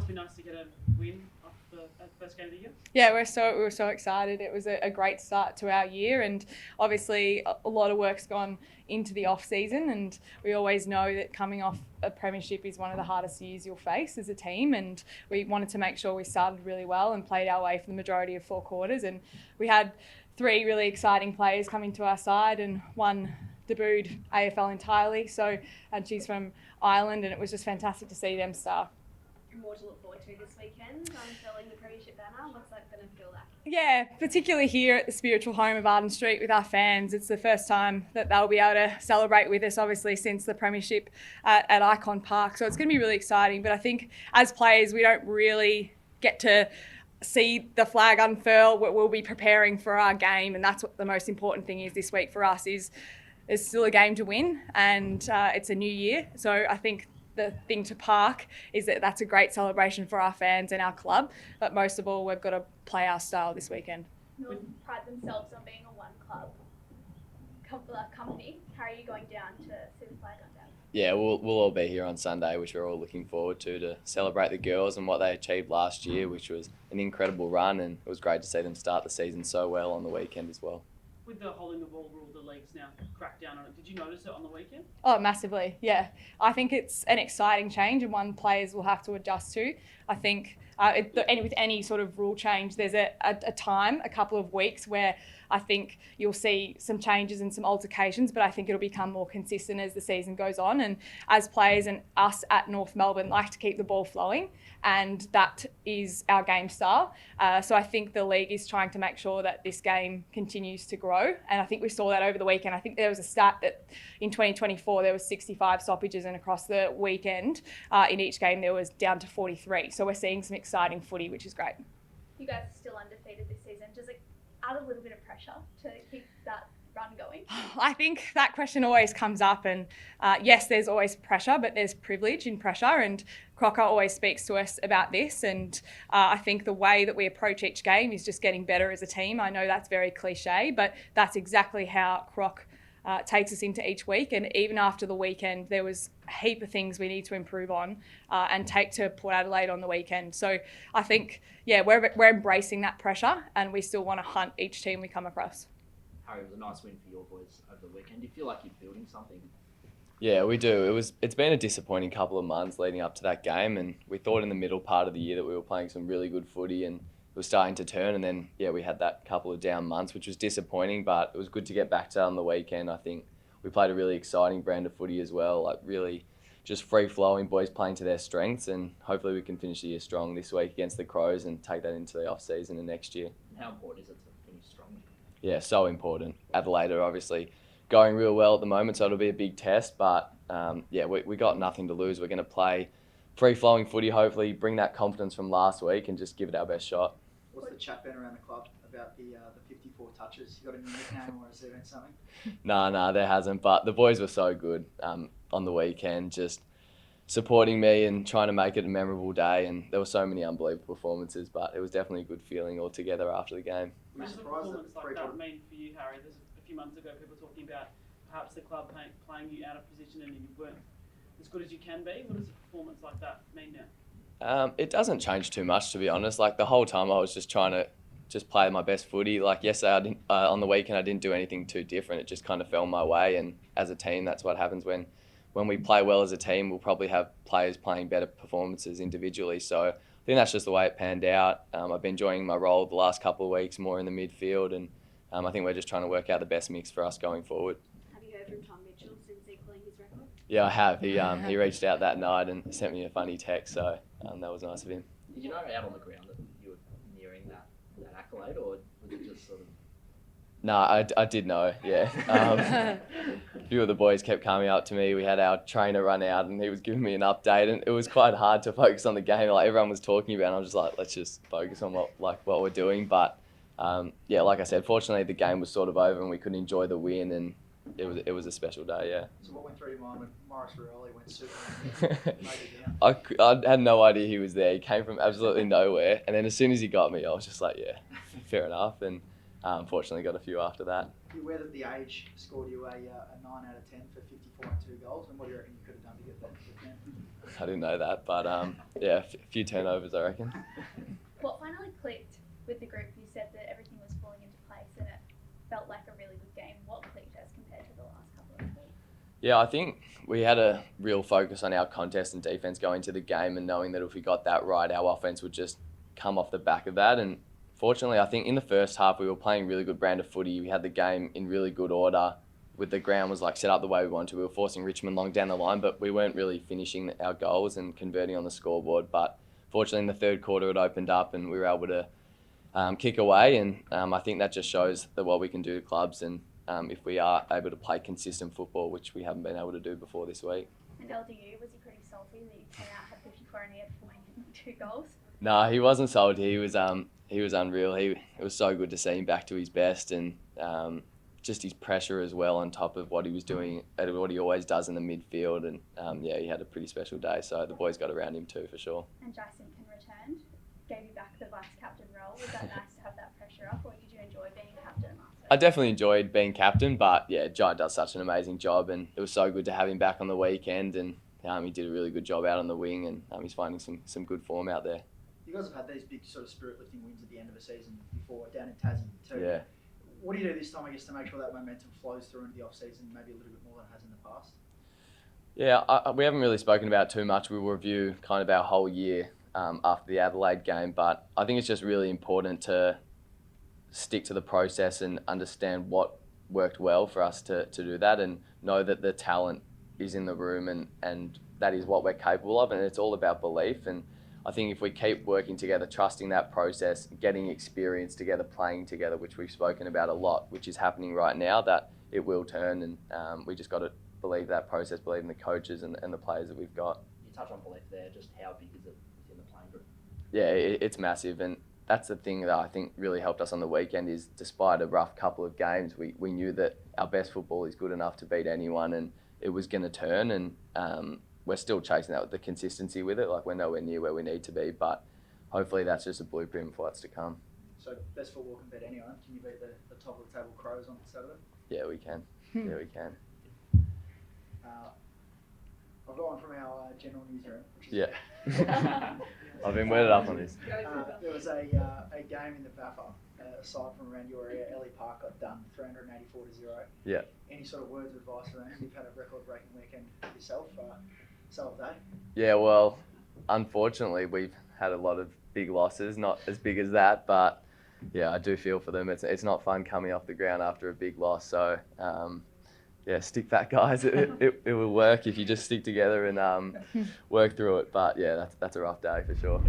Must be nice to get a win off the first game of the year. Yeah, we were so excited. It was a great start to our year, and obviously a lot of work's gone into the off season, and we always know that coming off a premiership is one of the hardest years you'll face as a team, and we wanted to make sure we started really well and played our way for the majority of 4 quarters, and we had 3 really exciting players coming to our side, and one debuted AFL entirely, and she's from Ireland, and it was just fantastic to see them star. More to look forward to this weekend, unfurling the premiership banner. What's that going to feel like? Yeah, particularly here at the spiritual home of Arden St with our fans. It's the first time that they'll be able to celebrate with us, obviously, since the premiership at Icon Park. So it's going to be really exciting. But I think as players, we don't really get to see the flag unfurl. We'll be preparing for our game, and that's what the most important thing is this week for us is there's still a game to win, and it's a new year. So I think the thing to park is that that's a great celebration for our fans and our club, but most of all, we've got to play our style this weekend. North pride themselves on being a one-club company. How are you going down to see the flag on down? Yeah, we'll all be here on Sunday, which we're all looking forward to celebrate the girls and what they achieved last year, which was an incredible run, and it was great to see them start the season so well on the weekend as well. With the holding the ball rule, the league's now cracked down on it. Did you notice it on the weekend? Oh, massively, yeah. I think it's an exciting change and one players will have to adjust to. I think with any sort of rule change, there's a time, a couple of weeks where I think you'll see some changes and some altercations, but I think it'll become more consistent as the season goes on. And as players and us at North Melbourne like to keep the ball flowing, and that is our game style. So I think the league is trying to make sure that this game continues to grow. And I think we saw that over the weekend. I think there was a stat that in 2024 there was 65 stoppages, and across the weekend in each game there was down to 43. So we're seeing some exciting footy, which is great. You guys are still undefeated this season. Does it add a little bit of pressure to keep that run going? I think that question always comes up, and yes, there's always pressure, but there's privilege in pressure, and Crocker always speaks to us about this, and I think the way that we approach each game is just getting better as a team. I know that's very cliche, but that's exactly how Croc takes us into each week, and even after the weekend there was a heap of things we need to improve on and take to Port Adelaide on the weekend. So I think, yeah, we're embracing that pressure, and we still want to hunt each team we come across. Harry, it was a nice win for your boys over the weekend. Do you feel like you're building something? Yeah, we do. It's been a disappointing couple of months leading up to that game, and we thought in the middle part of the year that we were playing some really good footy and it was starting to turn, and then we had that couple of down months, which was disappointing, but it was good to get back to on the weekend. I think we played a really exciting brand of footy as well, like really just free-flowing, boys playing to their strengths, and hopefully we can finish the year strong this week against the Crows and take that into the off-season and next year. And how important is it to finish strong? Yeah, so important. Adelaide are obviously going real well at the moment, so it'll be a big test, but we got nothing to lose. We're going to play free-flowing footy, hopefully bring that confidence from last week and just give it our best shot. What's the chat been around the club about the 54 touches? You got a new nickname or has there been something? No, there hasn't, but the boys were so good on the weekend, just supporting me and trying to make it a memorable day, and there were so many unbelievable performances, but it was definitely a good feeling altogether after the game. What does a performance like that mean for you, Harry? There's a few months ago people talking about perhaps the club playing you out of position and you weren't as good as you can be. What does a performance like that mean now? It doesn't change too much, to be honest. Like the whole time I was just trying to play my best footy. Like yesterday on the weekend I didn't do anything too different. It just kind of fell my way, and as a team that's what happens when we play well as a team. We'll probably have players playing better performances individually. So I think that's just the way it panned out. I've been enjoying my role the last couple of weeks more in the midfield, and I think we're just trying to work out the best mix for us going forward. Have you heard from Tom Mitchell since equaling his record? Yeah, I have. He reached out that night and sent me a funny text, so that was nice of him. Did you know out on the ground that you were nearing that accolade, or was it just sort of... No, I did know, yeah. A few of the boys kept coming up to me. We had our trainer run out and he was giving me an update, and it was quite hard to focus on the game. Like everyone was talking about it, and I was just like, let's just focus on what we're doing. But like I said, fortunately the game was sort of over and we could enjoy the win, and it was a special day, yeah. So what went through your mind when Morris Rioli went super? I had no idea he was there. He came from absolutely nowhere, and then as soon as he got me, I was just like, yeah, fair enough. And fortunately got a few after that. You aware that the age scored you a 9 out of 10 for 54 and 2 goals, and what do you reckon you could have done to get that? I didn't know that, but yeah, a few turnovers, I reckon. What finally clicked with the group? You said that everything was falling into place and it felt like a really good game. What clicked as compared to the last couple of weeks? Yeah, I think we had a real focus on our contest and defense going to the game, and knowing that if we got that right, our offense would just come off the back of that. And fortunately, I think in the first half we were playing really good brand of footy. We had the game in really good order. With the ground was like set up the way we wanted to. We were forcing Richmond long down the line, but we weren't really finishing our goals and converting on the scoreboard. But fortunately, in the third quarter, it opened up and we were able to kick away. And I think that just shows that what we can do to clubs, and if we are able to play consistent football, which we haven't been able to do before this week. And LDU, was he pretty salty that you came out, had 54 and he had 42 goals? No, he wasn't salty. He was unreal. It was so good to see him back to his best, and just his pressure as well on top of what he was doing, what he always does in the midfield. And yeah, he had a pretty special day. So the boys got around him too, for sure. And Jason returned, gave you back the vice captain role. Was that nice to have that pressure up, or did you enjoy being captain last week? I definitely enjoyed being captain, but yeah, Jai does such an amazing job, and it was so good to have him back on the weekend. And he did a really good job out on the wing, and he's finding some good form out there. You guys have had these big sort of spirit lifting wins at the end of a season before down in Tassie too. Yeah. What do you do this time, I guess, to make sure that momentum flows through into the off-season maybe a little bit more than it has in the past? Yeah, we haven't really spoken about it too much. We'll review kind of our whole year after the Adelaide game, but I think it's just really important to stick to the process and understand what worked well for us to do that, and know that the talent is in the room and that is what we're capable of, and it's all about belief. And I think if we keep working together, trusting that process, getting experience together, playing together, which we've spoken about a lot, which is happening right now, that it will turn. And we just got to believe that process, believe in the coaches and the players that we've got. You touch on belief there. Just how big is it within the playing group? Yeah, it's massive. And that's the thing that I think really helped us on the weekend is, despite a rough couple of games, we knew that our best football is good enough to beat anyone, and it was going to turn. And we're still chasing that with the consistency with it. Like, we're nowhere near where we need to be, but hopefully that's just a blueprint for what's to come. So best football can beat anyone. Can you beat the top of the table Crows on Saturday? Yeah, we can. Yeah, we can. I've got one from our general newsroom. Which is Yeah. I've been worded up on this. There was a game in the VAFA, aside from around your area. Ellie Park got done 384-0. Yeah. Any sort of words of advice around it? You've had a record-breaking weekend yourself. Sell day. Yeah, well, unfortunately, we've had a lot of big losses, not as big as that, but yeah, I do feel for them. It's not fun coming off the ground after a big loss. So, yeah, stick back, guys. It will work if you just stick together and work through it. But yeah, that's a rough day for sure.